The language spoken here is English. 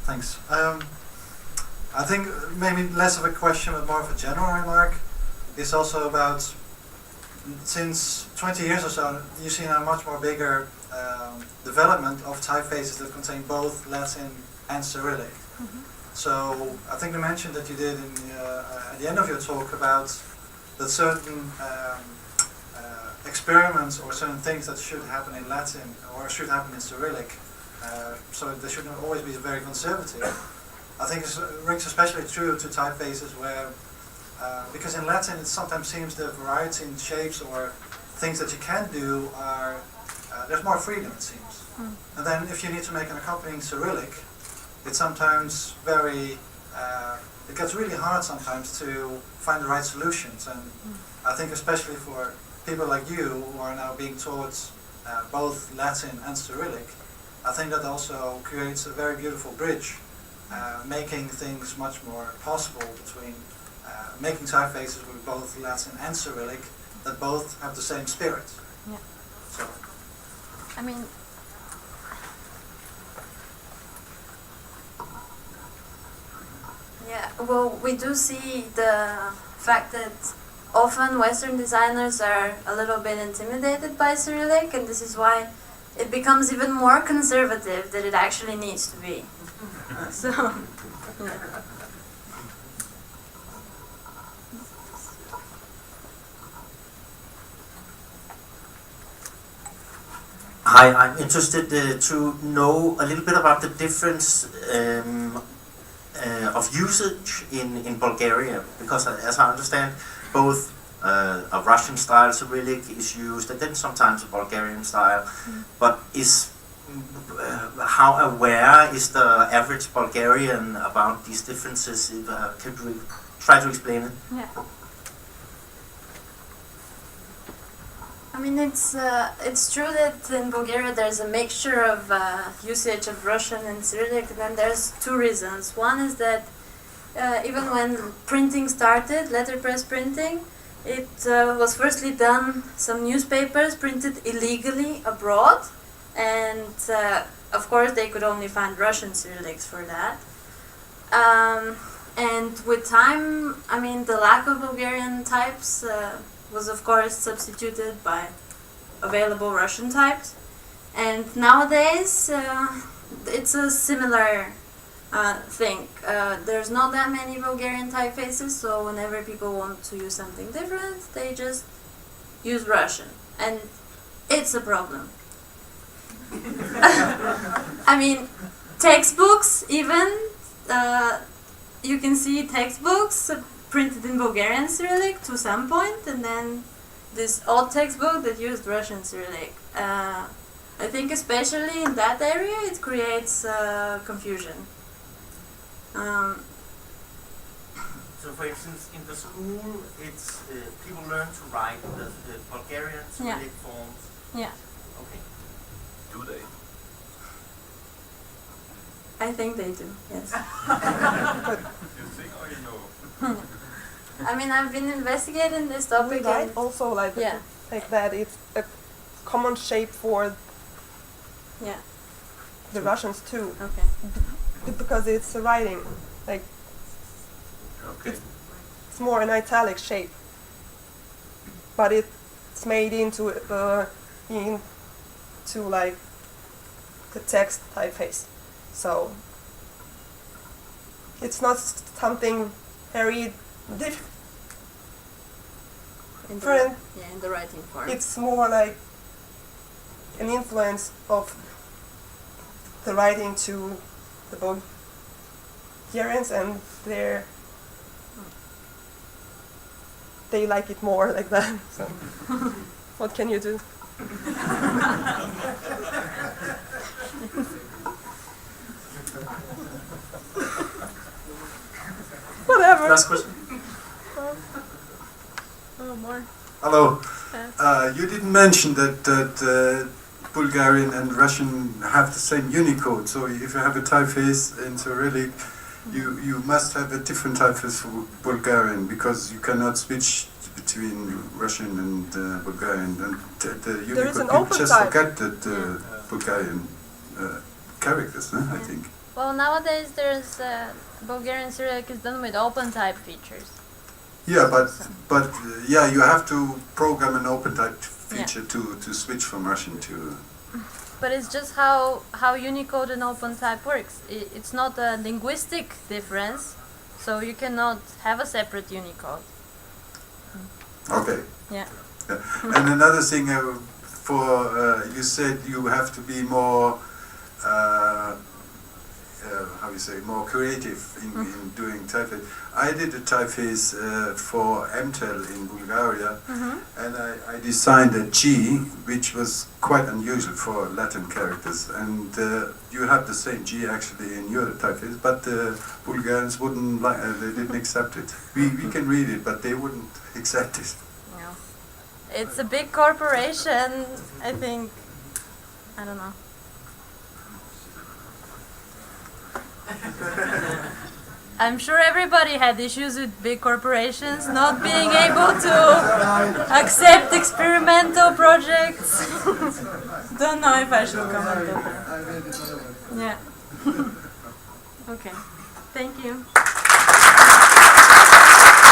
Thanks. I think maybe less of a question but more of a general remark is also about, since 20 years or so, you've seen a much more bigger development of typefaces that contain both Latin and Cyrillic. Mm-hmm. So I think the mention that you did at the end of your talk about that certain experiments or certain things that should happen in Latin or should happen in Cyrillic, so they should not always be very conservative. I think it rings especially true to typefaces where, because in Latin it sometimes seems the variety in shapes or things that you can do are, there's more freedom it seems. Mm. And then if you need to make an accompanying Cyrillic, it's sometimes very, it gets really hard sometimes to find the right solutions. And I think especially for people like you who are now being taught both Latin and Cyrillic, I think that also creates a very beautiful bridge, making things much more possible between making typefaces with both Latin and Cyrillic that both have the same spirit. Yeah. So. I mean, yeah, well, we do see the fact that often Western designers are a little bit intimidated by Cyrillic, and this is why it becomes even more conservative than it actually needs to be. So, yeah. Hi, I'm interested to know a little bit about the difference of usage in Bulgaria, because as I understand, both a Russian style Cyrillic is used and then sometimes a Bulgarian style, but how aware is the average Bulgarian about these differences? Could we try to explain it? Yeah. I mean, it's true that in Bulgaria there's a mixture of usage of Russian and Cyrillic, and then there's two reasons. One is that even when printing started, letterpress printing, it was firstly done, some newspapers printed illegally abroad, and of course they could only find Russian Cyrillics for that. And with time, I mean, the lack of Bulgarian types was of course substituted by available Russian types, and nowadays it's a similar thing. There's not that many Bulgarian typefaces, so whenever people want to use something different, they just use Russian, and it's a problem. I mean, textbooks even, you can see textbooks printed in Bulgarian Cyrillic to some point, and then this old textbook that used Russian Cyrillic. I think especially in that area it creates confusion. So, for instance, in the school, it's people learn to write the Bulgarian Cyrillic forms. Yeah. Okay. Do they? I think they do, yes. You think or you know? I mean, I've been investigating this topic. Right, And also like yeah. like that. It's a common shape for Yeah. the Russians too, Okay. because it's a writing. Like Okay. it's more an italic shape, but it's made into like the text typeface. So it's not something very different. In the writing form. It's more like an influence of the writing to the Bulgarians, and they like it more like that. So what can you do? Whatever. Last question. Oh, more. Hello. You didn't mention that Bulgarian and Russian have the same Unicode. So if you have a typeface in Cyrillic, you must have a different typeface for Bulgarian, because you cannot switch between Russian and Bulgarian. And the Unicode, an you open just type. forget that Bulgarian characters, I think. Well, nowadays there's Bulgarian Cyrillic is done with open type features. Yeah, but yeah, you have to program an open type feature to switch from Russian to. But it's just how Unicode and open type works. It's not a linguistic difference, so you cannot have a separate Unicode. Okay. Yeah. And another thing, you said you have to be more, how you say, more creative in doing typeface. I did a typeface for MTEL in Bulgaria, and I designed a G, which was quite unusual for Latin characters. And you have the same G actually in your typeface, but the Bulgarians wouldn't like, they didn't accept it. We can read it, but they wouldn't accept it. No. It's a big corporation, I think. I don't know. I'm sure everybody had issues with big corporations not being able to accept experimental projects. Don't know if I should comment on that. Yeah. Okay. Thank you.